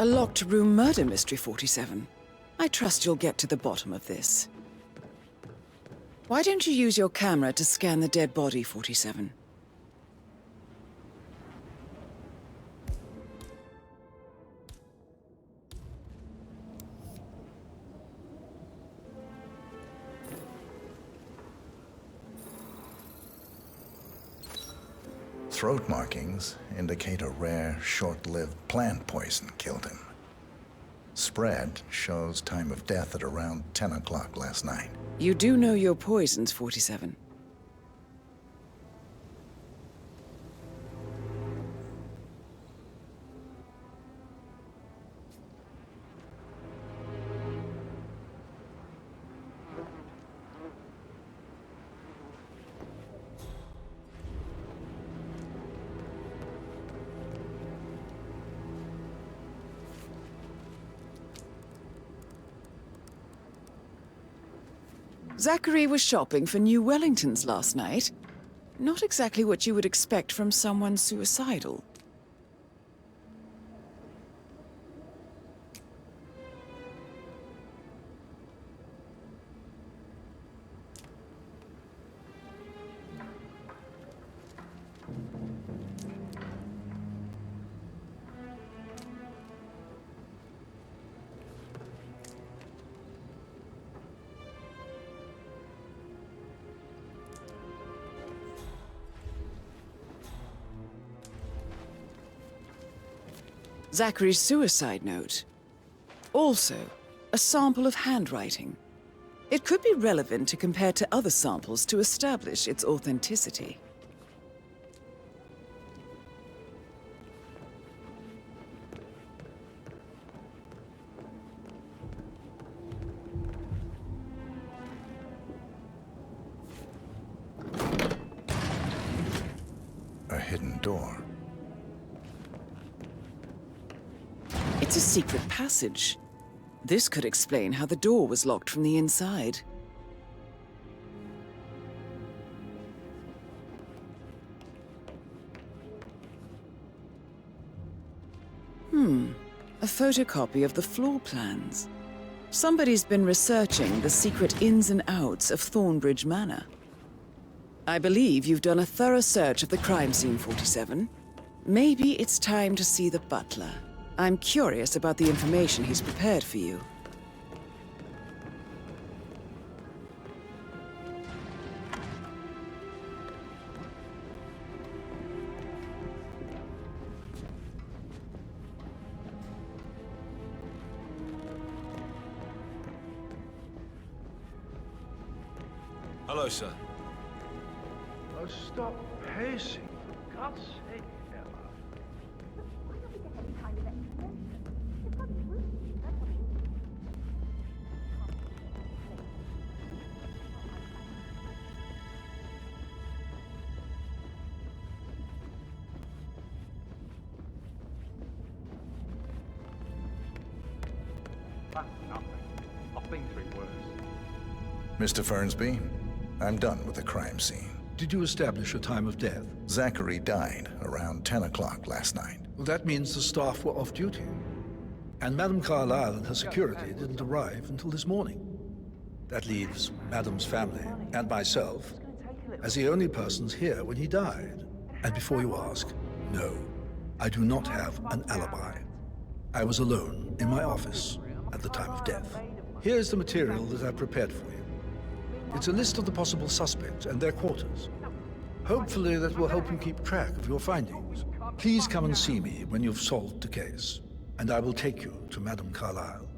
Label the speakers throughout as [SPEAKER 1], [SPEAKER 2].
[SPEAKER 1] A locked room murder mystery, 47. I trust you'll get to the bottom of this. Why don't you use your camera to scan the dead body, 47?
[SPEAKER 2] Throat markings indicate a rare, short-lived plant poison killed him. Spread shows time of death at around 10 o'clock last night.
[SPEAKER 1] You do know your poisons, 47. Zachary was shopping for new Wellingtons last night. Not exactly what you would expect from someone suicidal. Zachary's suicide note. Also, a sample of handwriting. It could be relevant to compare to other samples to establish its authenticity.
[SPEAKER 2] A hidden door.
[SPEAKER 1] It's a secret passage. This could explain how the door was locked from the inside. A photocopy of the floor plans. Somebody's been researching the secret ins and outs of Thornbridge Manor. I believe you've done a thorough search of the crime scene, 47. Maybe it's time to see the butler. I'm curious about the information he's prepared for you.
[SPEAKER 3] Hello, sir.
[SPEAKER 4] Oh, stop pacing. For God's sake, Ella. That's nothing. I've been through worse.
[SPEAKER 2] Mr. Fernsby, I'm done with the crime scene.
[SPEAKER 5] Did you establish a time of death?
[SPEAKER 2] Zachary died around 10 o'clock last night.
[SPEAKER 5] Well, that means the staff were off duty. And Madame Carlisle and her security didn't arrive until this morning. That leaves Madame's family and myself as the only persons here when he died. And before you ask, no, I do not have an alibi. I was alone in my office at the time of death. Here's the material that I prepared for you. It's a list of the possible suspects and their quarters. Hopefully that will help you keep track of your findings. Please come and see me when you've solved the case, and I will take you to Madame Carlisle.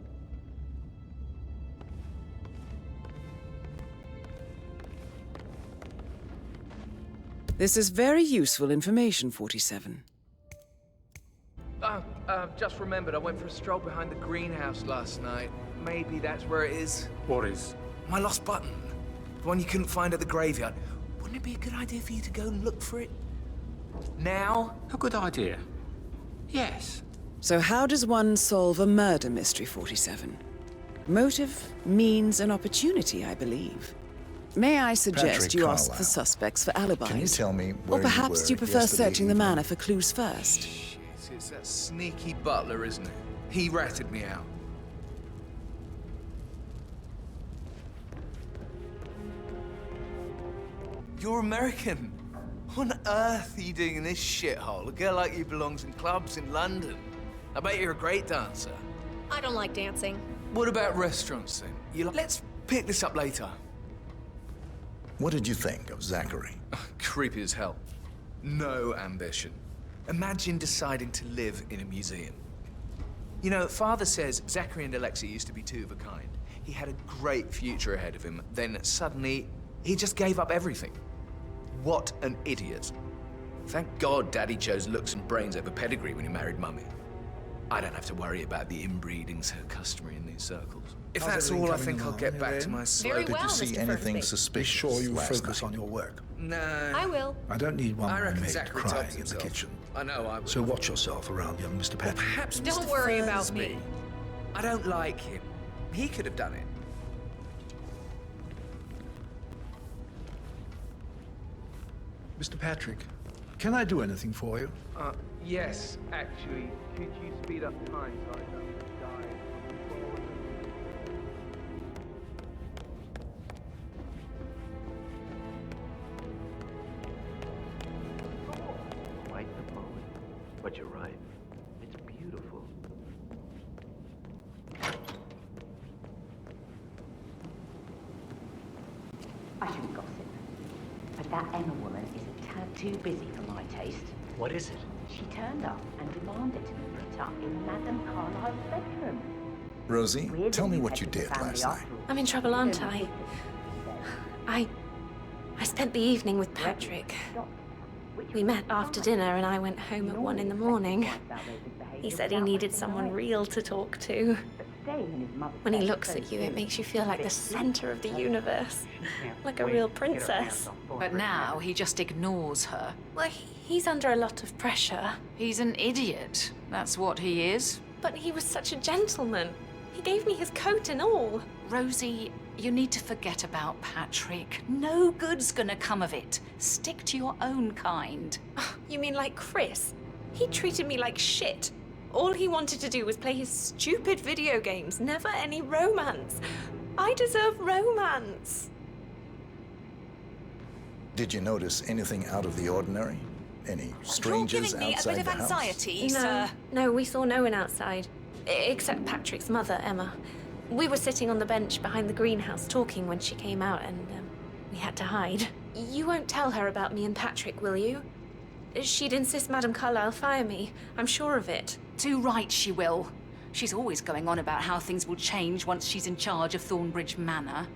[SPEAKER 1] This is very useful information, 47.
[SPEAKER 6] Just remembered I went for a stroll behind the greenhouse last night. Maybe that's where it is.
[SPEAKER 3] What is?
[SPEAKER 6] My lost button. The one you couldn't find at the graveyard. Wouldn't it be a good idea for you to go and look for it? Now?
[SPEAKER 3] A good idea. Yes.
[SPEAKER 1] So how does one solve a murder mystery, 47? Motive, means, and opportunity, I believe. May I suggest
[SPEAKER 2] Patrick
[SPEAKER 1] you ask
[SPEAKER 2] Carlisle.
[SPEAKER 1] the suspects for alibis?
[SPEAKER 2] Can you tell me where
[SPEAKER 1] Or perhaps
[SPEAKER 2] you
[SPEAKER 1] you
[SPEAKER 2] were
[SPEAKER 1] prefer
[SPEAKER 2] yesterday
[SPEAKER 1] searching the
[SPEAKER 2] evening?
[SPEAKER 1] manor for clues first?
[SPEAKER 6] Shit, it's that sneaky butler, isn't it? He ratted me out. You're American. What on earth are you doing in this shithole? A girl like you belongs in clubs in London. I bet you're a great dancer.
[SPEAKER 7] I don't like dancing.
[SPEAKER 6] What about restaurants then? Let's pick this up later.
[SPEAKER 2] What did you think of Zachary?
[SPEAKER 6] Creepy as hell. No ambition. Imagine deciding to live in a museum. You know, Father says Zachary and Alexa used to be two of a kind. He had a great future ahead of him. Then suddenly, he just gave up everything. What an idiot. Thank God Daddy chose looks and brains over pedigree when he married Mummy. I don't have to worry about the inbreeding so customary in these circles. If
[SPEAKER 5] How's
[SPEAKER 6] that's
[SPEAKER 5] everything
[SPEAKER 6] all, I
[SPEAKER 5] coming
[SPEAKER 6] think I'll
[SPEAKER 5] along,
[SPEAKER 6] get back to
[SPEAKER 5] Elaine?
[SPEAKER 6] my slow...
[SPEAKER 7] Very
[SPEAKER 2] Did
[SPEAKER 7] well,
[SPEAKER 2] you see
[SPEAKER 7] Mr.
[SPEAKER 2] anything
[SPEAKER 7] Ferguson.
[SPEAKER 5] Be
[SPEAKER 2] suspicious
[SPEAKER 5] sure you
[SPEAKER 2] last
[SPEAKER 5] focus
[SPEAKER 2] night?
[SPEAKER 5] on your work.
[SPEAKER 6] No.
[SPEAKER 7] I will.
[SPEAKER 5] I don't need one
[SPEAKER 6] I
[SPEAKER 5] more
[SPEAKER 6] reckon
[SPEAKER 5] maid
[SPEAKER 6] Zachary
[SPEAKER 5] crying
[SPEAKER 6] tops
[SPEAKER 5] in the
[SPEAKER 6] himself.
[SPEAKER 5] kitchen.
[SPEAKER 6] I know I will.
[SPEAKER 5] So watch yourself around young Mr. Patrick.
[SPEAKER 6] Perhaps
[SPEAKER 7] Don't
[SPEAKER 6] Mr.
[SPEAKER 7] worry about
[SPEAKER 6] Thursby.
[SPEAKER 7] me.
[SPEAKER 6] I don't like him. He could have done it.
[SPEAKER 5] Mr. Patrick, can I do anything for you?
[SPEAKER 4] Yes, actually. Could you speed up time so I don't die from boredom?
[SPEAKER 8] Quite the moment. But you're right. It's beautiful.
[SPEAKER 9] I shouldn't gossip, but that Emma woman is a tad too busy for my taste.
[SPEAKER 8] What is it?
[SPEAKER 9] She turned up and demanded to be put up in Madame Carlisle's bedroom.
[SPEAKER 2] Rosie,
[SPEAKER 9] Weird
[SPEAKER 2] tell
[SPEAKER 9] that
[SPEAKER 2] me
[SPEAKER 9] you
[SPEAKER 2] what
[SPEAKER 9] head
[SPEAKER 2] you
[SPEAKER 9] to the
[SPEAKER 2] did
[SPEAKER 9] family
[SPEAKER 2] last
[SPEAKER 9] after
[SPEAKER 2] night.
[SPEAKER 9] all.
[SPEAKER 7] I'm in trouble, aren't I?
[SPEAKER 9] Don't
[SPEAKER 7] I spent the evening with Patrick. We met after dinner and I went home at 1 in the morning. He said he needed someone real to talk to. When he looks at you, it makes you feel like the center of the universe. Like a real princess.
[SPEAKER 10] But now he just ignores her.
[SPEAKER 7] Well, he's under a lot of pressure.
[SPEAKER 10] He's an idiot. That's what he is.
[SPEAKER 7] But he was such a gentleman. He gave me his coat and all.
[SPEAKER 10] Rosie, you need to forget about Patrick. No good's gonna come of it. Stick to your own kind.
[SPEAKER 7] You mean like Chris? He treated me like shit. All he wanted to do was play his stupid video games, never any romance. I deserve romance.
[SPEAKER 2] Did you notice anything out of the ordinary? Any strangers
[SPEAKER 10] You're giving me a
[SPEAKER 2] outside
[SPEAKER 10] bit of
[SPEAKER 2] the house?
[SPEAKER 10] anxiety,
[SPEAKER 7] No,
[SPEAKER 10] sir.
[SPEAKER 7] no, we saw no one outside. Except Patrick's mother, Emma. We were sitting on the bench behind the greenhouse talking when she came out and we had to hide. You won't tell her about me and Patrick, will you? She'd insist Madame Carlisle fire me. I'm sure of it.
[SPEAKER 10] Too right she will. She's always going on about how things will change once she's in charge of Thornbridge Manor.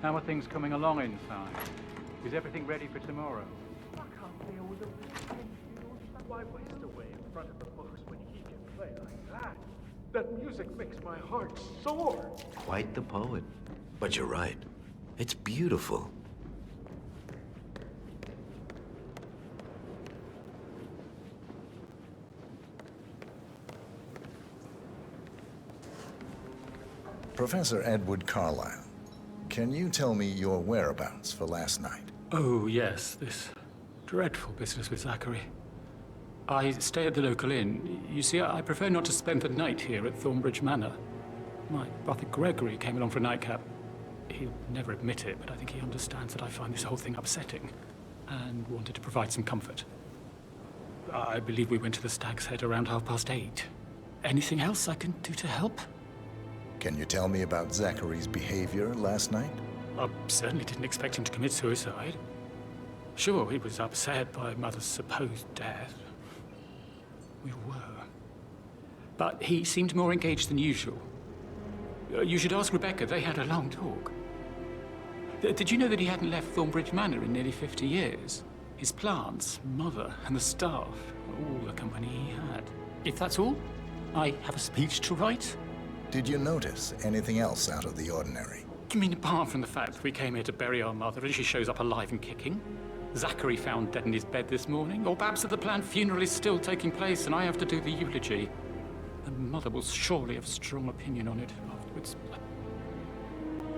[SPEAKER 4] How are things coming along inside? Is everything ready for tomorrow? I can't deal with a Why waste away in front of the books when he can play like that? That music makes my heart soar.
[SPEAKER 8] Quite the poet. But you're right. It's beautiful.
[SPEAKER 2] Professor Edward Carlisle, can you tell me your whereabouts for last night?
[SPEAKER 11] Oh, yes, this dreadful business with Zachary. I stay at the local inn. You see, I prefer not to spend the night here at Thornbridge Manor. My brother Gregory came along for a nightcap. He'll never admit it, but I think he understands that I find this whole thing upsetting and wanted to provide some comfort. I believe we went to the Stag's Head around 8:30. Anything else I can do to help?
[SPEAKER 2] Can you tell me about Zachary's behavior last night?
[SPEAKER 11] I certainly didn't expect him to commit suicide. Sure, he was upset by Mother's supposed death. We were. But he seemed more engaged than usual. You should ask Rebecca. They had a long talk. Did you know that he hadn't left Thornbridge Manor in nearly 50 years? His plants, Mother, and the staff, all the company he had. If that's all, I have a speech to write.
[SPEAKER 2] Did you notice anything else out of the ordinary?
[SPEAKER 11] You mean apart from the fact that we came here to bury our mother and she shows up alive and kicking? Zachary found dead in his bed this morning? Or perhaps that the planned funeral is still taking place and I have to do the eulogy? And Mother will surely have a strong opinion on it afterwards.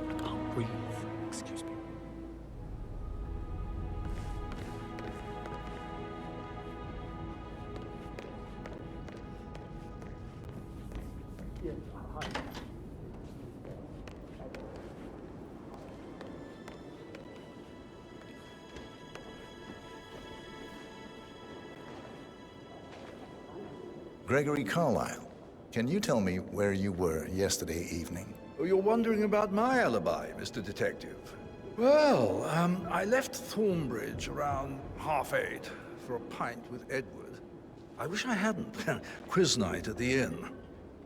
[SPEAKER 11] I can't breathe. Excuse me.
[SPEAKER 2] Gregory Carlisle, can you tell me where you were yesterday evening?
[SPEAKER 5] Oh, you're wondering about my alibi, Mr. Detective. Well, I left Thornbridge around 8:30 for a pint with Edward. I wish I hadn't. Quiz night at the inn.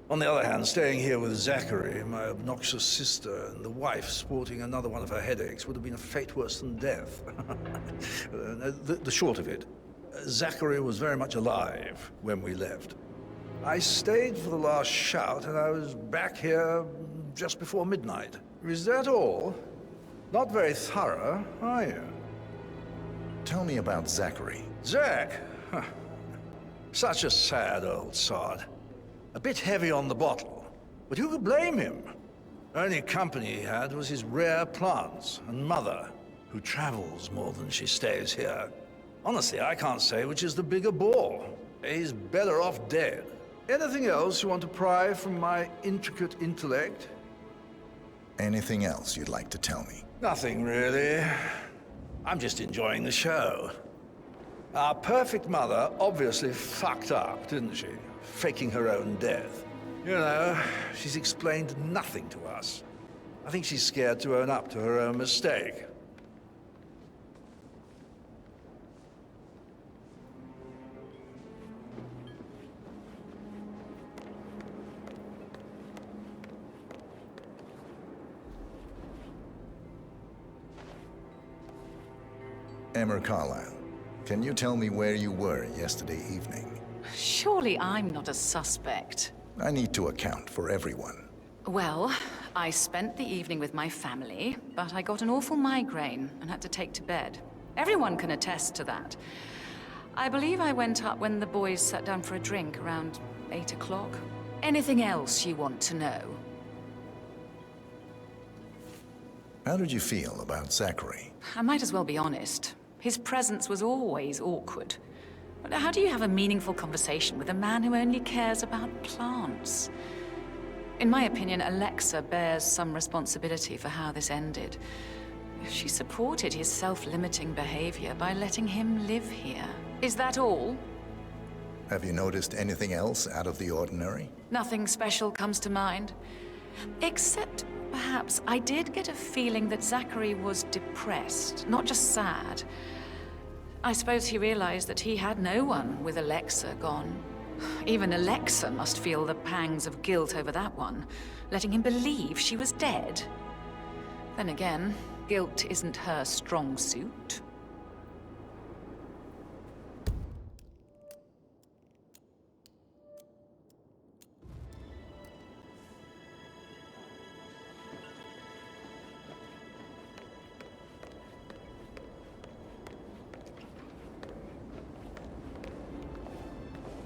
[SPEAKER 5] On the other hand, staying here with Zachary, my obnoxious sister, and the wife sporting another one of her headaches would have been a fate worse than death. The short of it, Zachary was very much alive when we left. I stayed for the last shout, and I was back here just before midnight. Is that all? Not very thorough, are you?
[SPEAKER 2] Tell me about Zachary.
[SPEAKER 5] Zach? Huh. Such a sad old sod. A bit heavy on the bottle, but who could blame him? Only company he had was his rare plants and mother, who travels more than she stays here. Honestly, I can't say which is the bigger bore. He's better off dead. Anything else you want to pry from my intricate intellect?
[SPEAKER 2] Anything else you'd like to tell me?
[SPEAKER 5] Nothing, really. I'm just enjoying the show. Our perfect mother obviously fucked up, didn't she? Faking her own death. You know, she's explained nothing to us. I think she's scared to own up to her own mistake.
[SPEAKER 2] Emma Carlisle, can you tell me where you were yesterday evening?
[SPEAKER 10] Surely I'm not a suspect.
[SPEAKER 2] I need to account for everyone.
[SPEAKER 10] Well, I spent the evening with my family, but I got an awful migraine and had to take to bed. Everyone can attest to that. I believe I went up when the boys sat down for a drink around 8 o'clock. Anything else you want to know?
[SPEAKER 2] How did you feel about Zachary?
[SPEAKER 10] I might as well be honest. His presence was always awkward. But how do you have a meaningful conversation with a man who only cares about plants? In my opinion, Alexa bears some responsibility for how this ended. She supported his self-limiting behavior by letting him live here. Is that all?
[SPEAKER 2] Have you noticed anything else out of the ordinary?
[SPEAKER 10] Nothing special comes to mind. Except, perhaps, I did get a feeling that Zachary was depressed, not just sad. I suppose he realized that he had no one with Alexa gone. Even Alexa must feel the pangs of guilt over that one, letting him believe she was dead. Then again, guilt isn't her strong suit.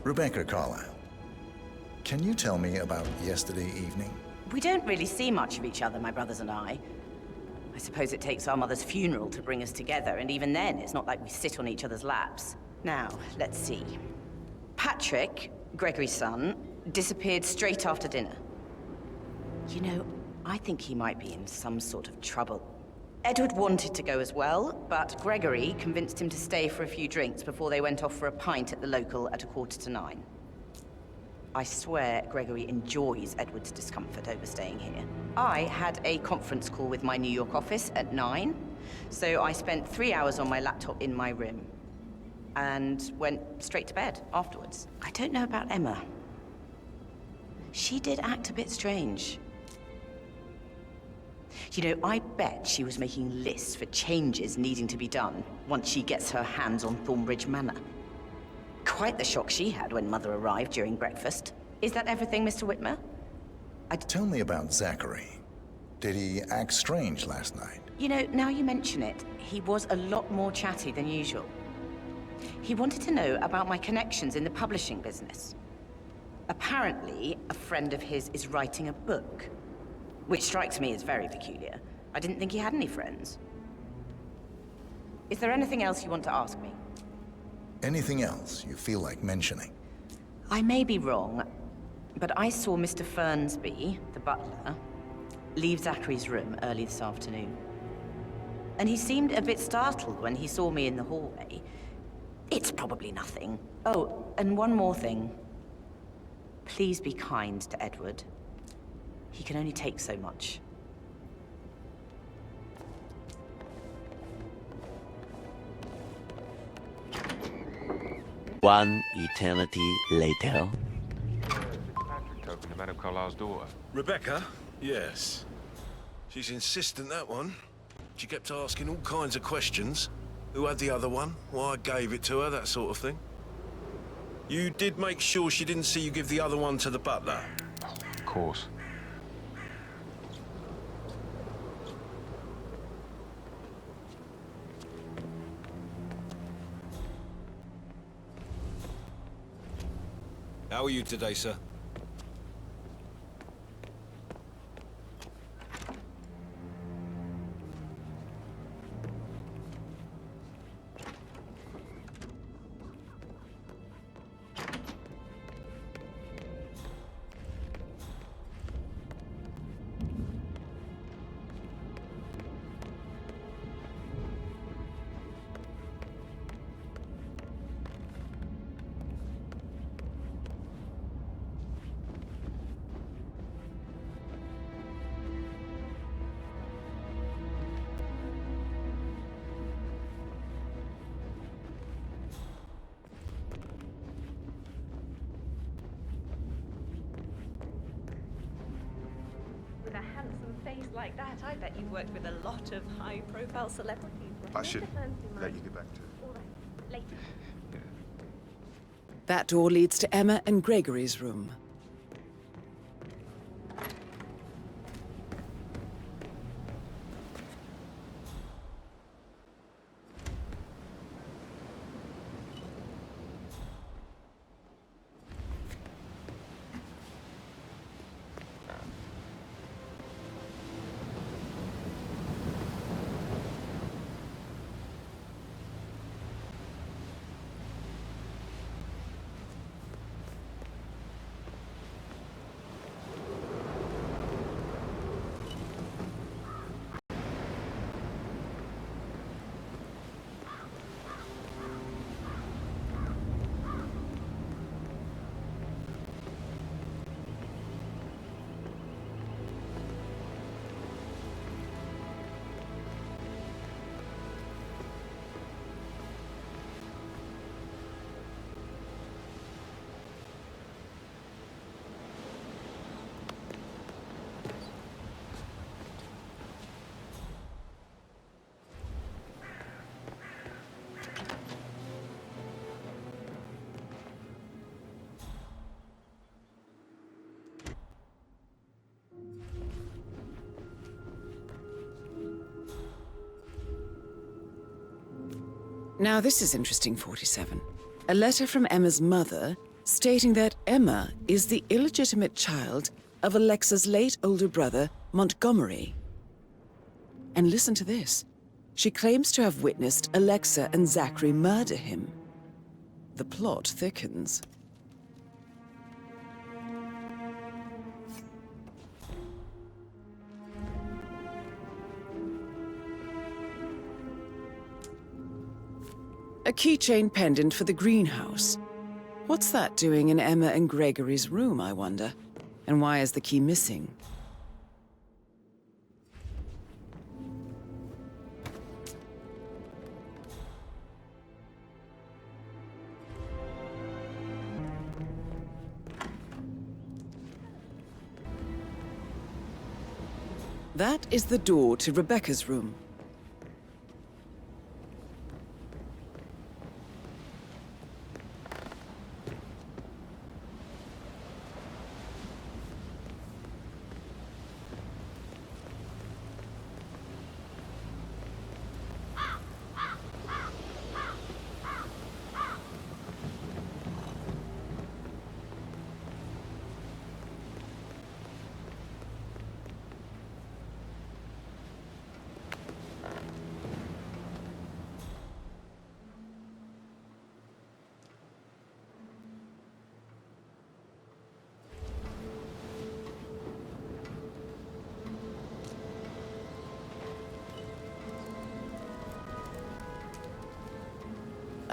[SPEAKER 2] Rebecca Carlisle, can you tell me about yesterday evening?
[SPEAKER 9] We don't really see much of each other, my brothers and I. I suppose it takes our mother's funeral to bring us together, and even then, it's not like we sit on each other's laps. Now, let's see. Patrick, Gregory's son, disappeared straight after dinner. You know, I think he might be in some sort of trouble. Edward wanted to go as well, but Gregory convinced him to stay for a few drinks before they went off for a pint at the local at 9:15. I swear Gregory enjoys Edward's discomfort over staying here. I had a conference call with my New York office at 9, so I spent 3 hours on my laptop in my room and went straight to bed afterwards. I don't know about Emma. She did act a bit strange. You know, I bet she was making lists for changes needing to be done once she gets her hands on Thornbridge Manor. Quite the shock she had when Mother arrived during breakfast. Is that everything, Mr. Whitmer?
[SPEAKER 2] Tell me about Zachary. Did he act strange last night?
[SPEAKER 9] You know, now you mention it, he was a lot more chatty than usual. He wanted to know about my connections in the publishing business. Apparently, a friend of his is writing a book. Which strikes me as very peculiar. I didn't think he had any friends. Is there anything else you want to ask me?
[SPEAKER 2] Anything else you feel like mentioning?
[SPEAKER 9] I may be wrong, but I saw Mr. Fernsby, the butler, leave Zachary's room early this afternoon. And he seemed a bit startled when he saw me in the hallway. It's probably nothing. Oh, and one more thing. Please be kind to Edward. He can only take so much.
[SPEAKER 8] One eternity later.
[SPEAKER 3] Talking to Madame Carlisle's daughter.
[SPEAKER 12] Rebecca? Yes. She's insistent, that one. She kept asking all kinds of questions. Who had the other one? Why I gave it to her, that sort of thing. You did make sure she didn't see you give the other one to the butler?
[SPEAKER 3] Of course.
[SPEAKER 12] How are you today, sir?
[SPEAKER 7] With a handsome face like that, I bet you've worked with a lot of high-profile celebrities.
[SPEAKER 13] I should let you get back to it.
[SPEAKER 7] All right, later.
[SPEAKER 1] That door leads to Emma and Gregory's room. Now this is interesting, 47. A letter from Emma's mother stating that Emma is the illegitimate child of Alexa's late older brother, Montgomery. And listen to this. She claims to have witnessed Alexa and Zachary murder him. The plot thickens. A keychain pendant for the greenhouse. What's that doing in Emma and Gregory's room, I wonder? And why is the key missing? That is the door to Rebecca's room.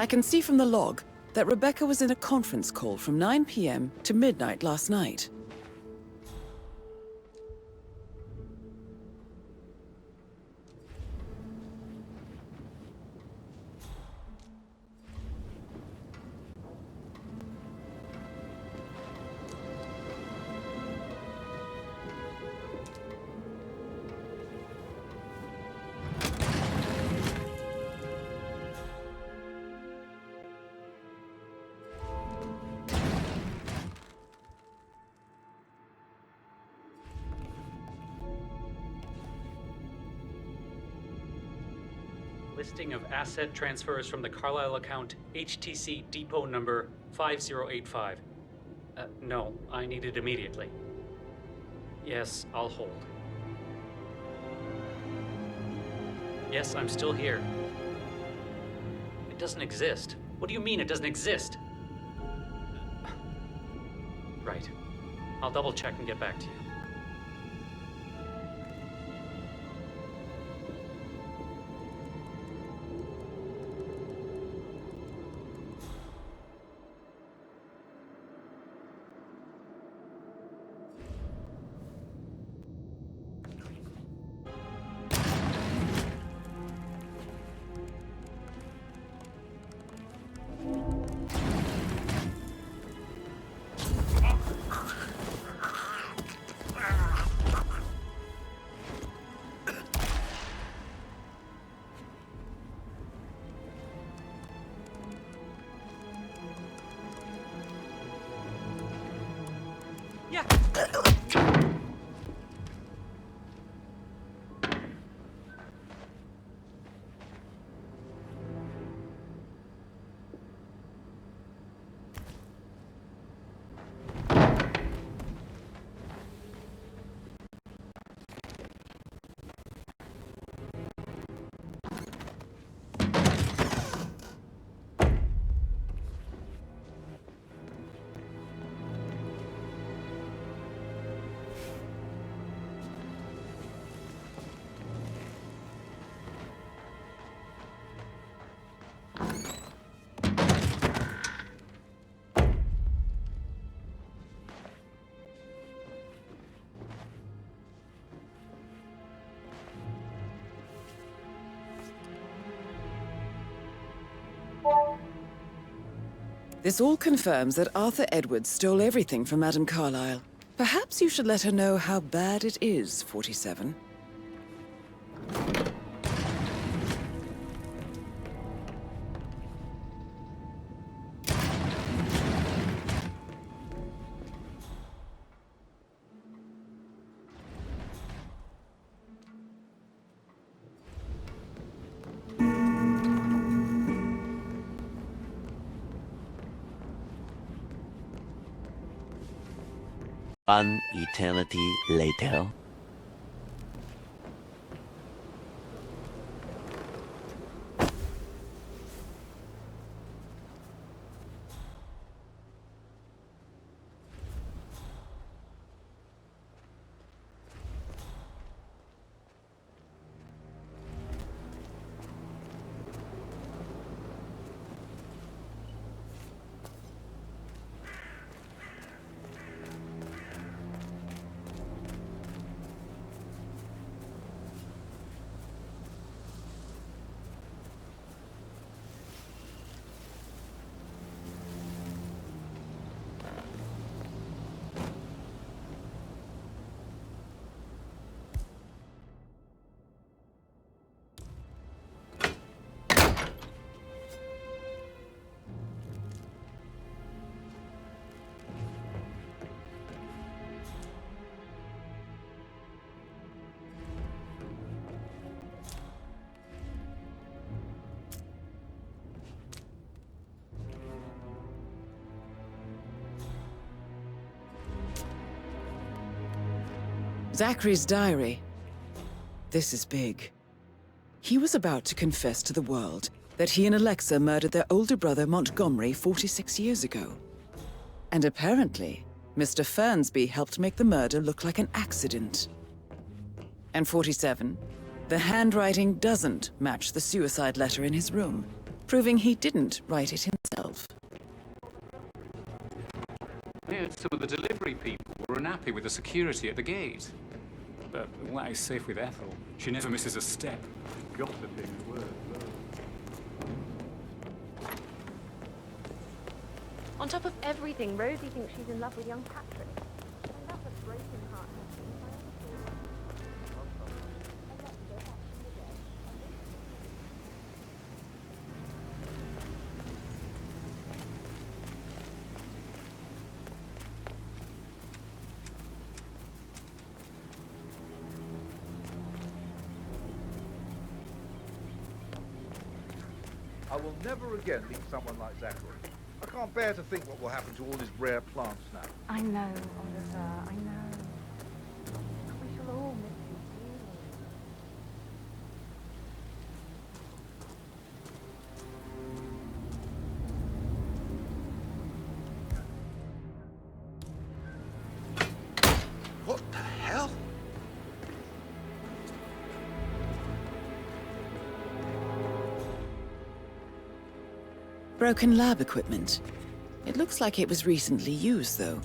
[SPEAKER 1] I can see from the log that Rebecca was in a conference call from 9 p.m. to midnight last night.
[SPEAKER 11] Listing of asset transfers from the Carlisle account HTC depot number 5085. No, I need it immediately. Yes, I'll hold. Yes, I'm still here. It doesn't exist. What do you mean it doesn't exist? Right. I'll double check and get back to you.
[SPEAKER 1] This all confirms that Arthur Edwards stole everything from Madame Carlisle. Perhaps you should let her know how bad it is, 47.
[SPEAKER 14] An eternity later.
[SPEAKER 1] Zachary's diary. This is big. He was about to confess to the world that he and Alexa murdered their older brother Montgomery 46 years ago. And apparently, Mr. Fernsby helped make the murder look like an accident. And 47, the handwriting doesn't match the suicide letter in his room. proving he didn't write it himself.
[SPEAKER 11] Yeah, some of the delivery people were unhappy with the security at the gate. But why is safe with Ethel? She never misses a step.
[SPEAKER 4] Gossiping the word.
[SPEAKER 15] On top of everything, Rosie thinks she's in love with young Patrick. And that's a breaking heart.
[SPEAKER 5] I will never again meet someone like Zachary. I can't bear to think what will happen to all his rare plants now.
[SPEAKER 15] I know, Oliver, I know. We shall all miss you dearly.
[SPEAKER 5] What the hell?
[SPEAKER 1] Broken lab equipment. It looks like it was recently used, though.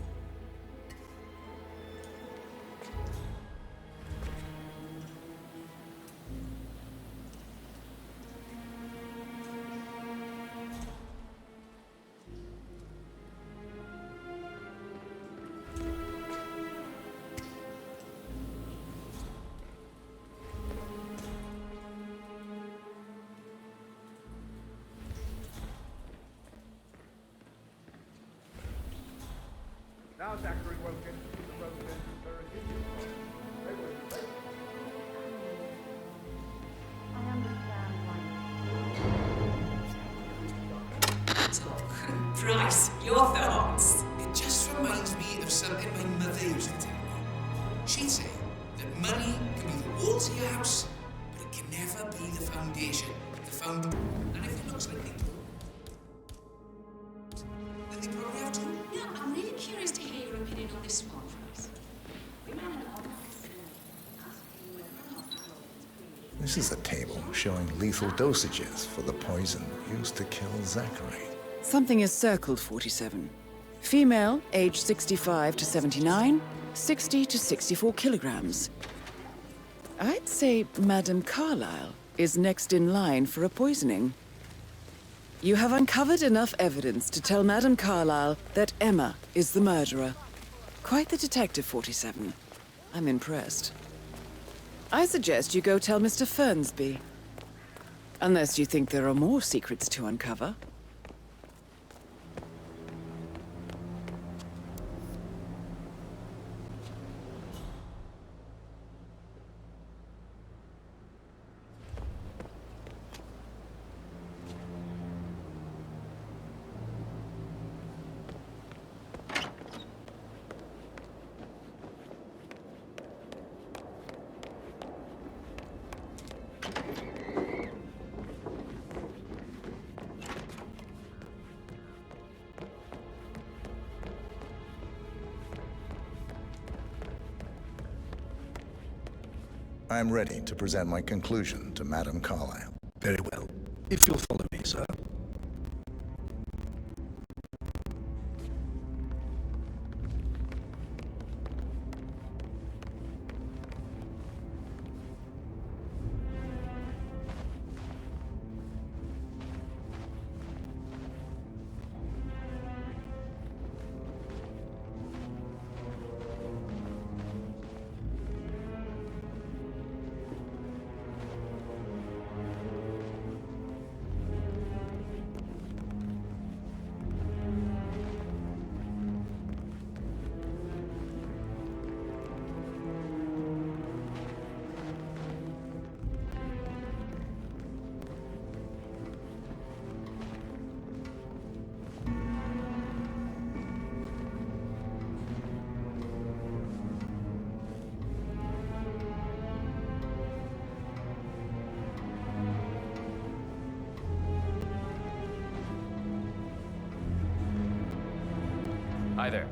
[SPEAKER 5] Now Zachary woke in the residential Ferraginian. They were late.
[SPEAKER 15] I understand why.
[SPEAKER 16] Price, your thoughts? It just reminds me of something my mother used to tell me. She'd say that money can be the walls of your house, but it can never be the foundation. And if it looks like they do, then they probably have to.
[SPEAKER 17] Yeah, I'm really curious to hear your opinion on this one, Price.
[SPEAKER 2] This is a table showing lethal dosages for the poison used to kill Zachary.
[SPEAKER 1] Something is circled 47. Female, age 65 to 79, 60 to 64 kilograms. I'd say Madame Carlisle is next in line for a poisoning. You have uncovered enough evidence to tell Madame Carlisle that Emma is the murderer. Quite the detective, 47. I'm impressed. I suggest you go tell Mr. Fernsby. Unless you think there are more secrets to uncover.
[SPEAKER 2] I'm ready to present my conclusion to Madame Carlisle.
[SPEAKER 5] Very well. If you'll follow me, sir.
[SPEAKER 18] Hi there.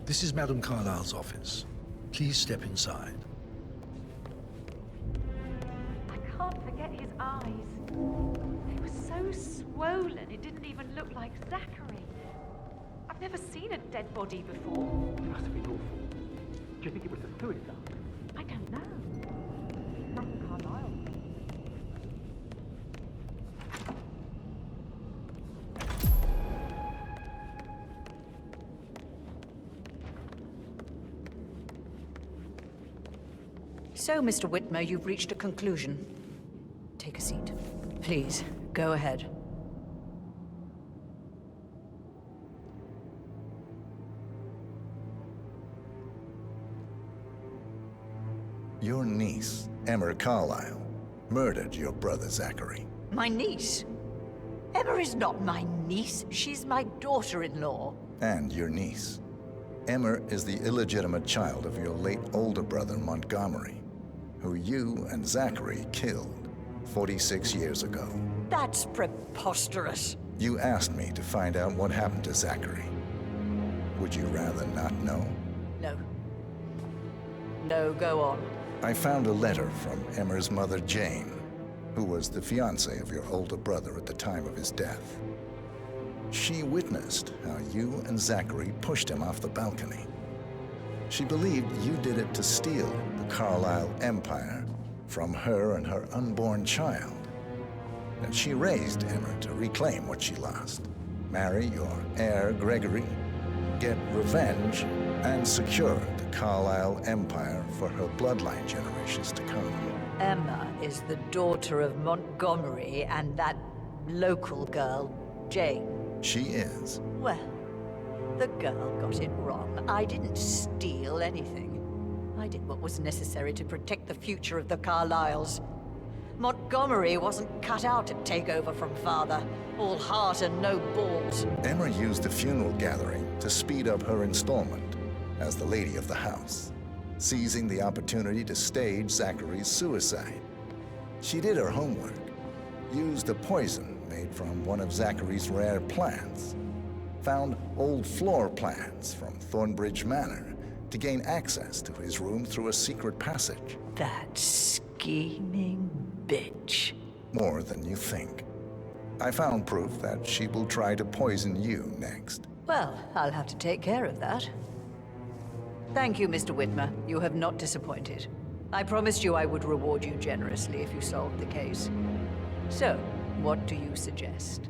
[SPEAKER 5] This is Madame Carlisle's office. Please step inside.
[SPEAKER 10] I can't forget his eyes. They were so swollen, it didn't even look like Zachary. I've never seen a dead body before.
[SPEAKER 4] It must have been awful. Do you think it was a suicide?
[SPEAKER 10] I don't know.
[SPEAKER 4] Madam Carlisle.
[SPEAKER 18] So, Mr. Whitmer, you've reached a conclusion. Take a seat. Please, go ahead.
[SPEAKER 2] Your niece, Emma Carlisle, murdered your brother Zachary.
[SPEAKER 18] My niece? Emma is not my niece. She's my daughter-in-law.
[SPEAKER 2] And your niece. Emma is the illegitimate child of your late older brother Montgomery, who you and Zachary killed 46 years ago.
[SPEAKER 18] That's preposterous.
[SPEAKER 2] You asked me to find out what happened to Zachary. Would you rather not know?
[SPEAKER 18] No. No, go on.
[SPEAKER 2] I found a letter from Emma's mother, Jane, who was the fiancée of your older brother at the time of his death. She witnessed how you and Zachary pushed him off the balcony. She believed you did it to steal the Carlisle empire from her and her unborn child. And she raised Emma to reclaim what she lost, marry your heir Gregory, get revenge, and secure the Carlisle empire for her bloodline generations to come.
[SPEAKER 18] Emma is the daughter of Montgomery and that local girl, Jane.
[SPEAKER 2] She is.
[SPEAKER 18] Well, the girl got it wrong. I didn't steal anything. I did what was necessary to protect the future of the Carlisles. Montgomery wasn't cut out to take over from father. All heart and no balls.
[SPEAKER 2] Emma used the funeral gathering to speed up her installment as the lady of the house, seizing the opportunity to stage Zachary's suicide. She did her homework, used a poison made from one of Zachary's rare plants, found old floor plans from Thornbridge Manor to gain access to his room through a secret passage.
[SPEAKER 18] That scheming bitch.
[SPEAKER 2] More than you think. I found proof that she will try to poison you next.
[SPEAKER 18] Well, I'll have to take care of that. Thank you, Mr. Whitmer. You have not disappointed. I promised you I would reward you generously if you solved the case. So, what do you suggest?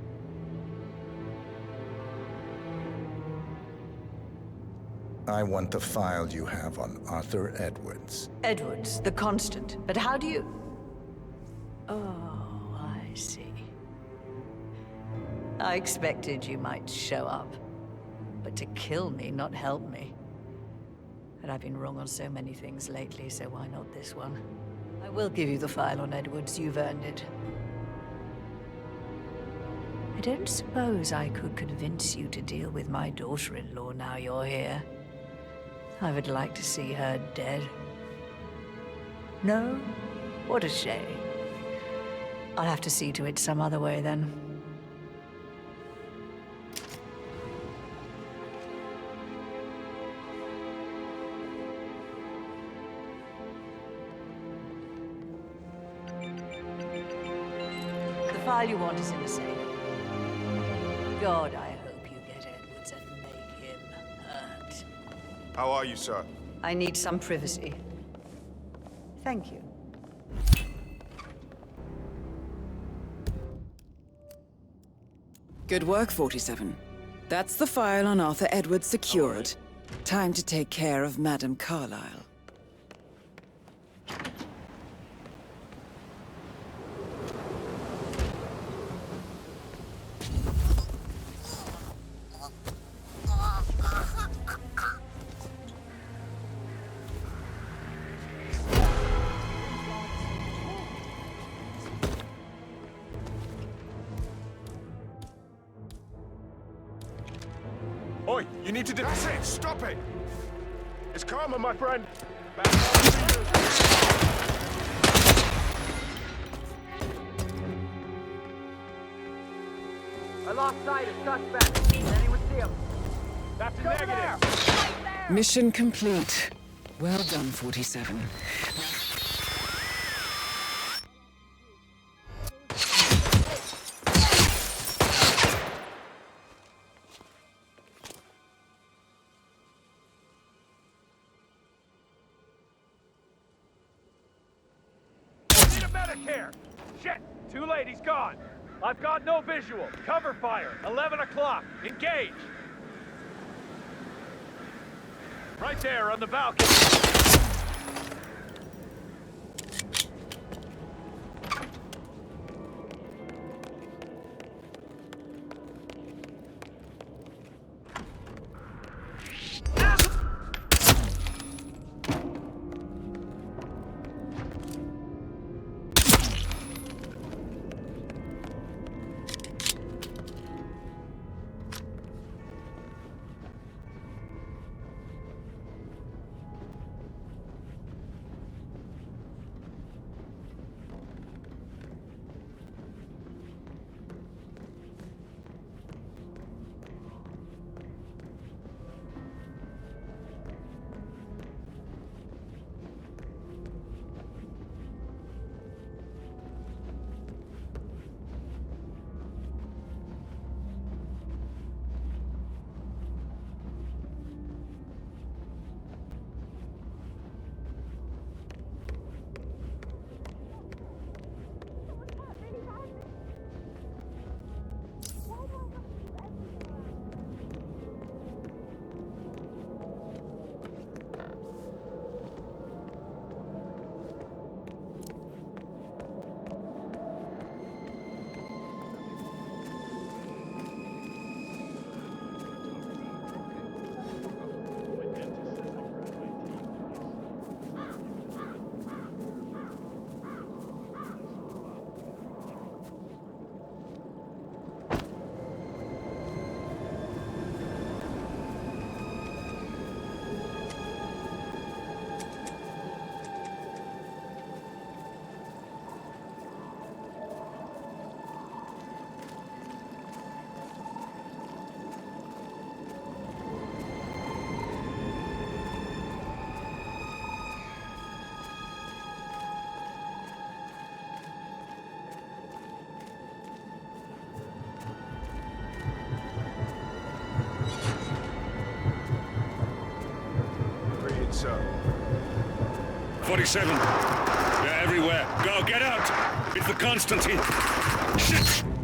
[SPEAKER 2] I want the file you have on Arthur Edwards.
[SPEAKER 18] Edwards, the Constant. But how do you... Oh, I see. I expected you might show up. But to kill me, not help me. But I've been wrong on so many things lately, so why not this one? I will give you the file on Edwards. You've earned it. I don't suppose I could convince you to deal with my daughter-in-law now you're here. I would like to see her dead. No? What a shame. I'll have to see to it some other way then. The file you want is in the safe. God, I hope you get Edwards and make him hurt.
[SPEAKER 13] How are you, sir?
[SPEAKER 18] I need some privacy. Thank you.
[SPEAKER 1] Good work, 47. That's the file on Arthur Edwards secured. Time to take care of Madame Carlisle.
[SPEAKER 13] Oi, you need to do... That's it! Stop it! It's karma, my friend!
[SPEAKER 19] I lost sight of suspect. Did anyone see him?
[SPEAKER 13] That's a
[SPEAKER 19] Go
[SPEAKER 13] negative!
[SPEAKER 19] there! Right there!
[SPEAKER 1] Mission complete. Well done, 47.
[SPEAKER 4] Need a medic here! Shit! Too late, he's gone! I've got no visual. Cover fire. 11 o'clock. Engage! Right there on the balcony.
[SPEAKER 12] So.
[SPEAKER 19] 47. They're everywhere. Go, get out! It's the Constantine. Shit!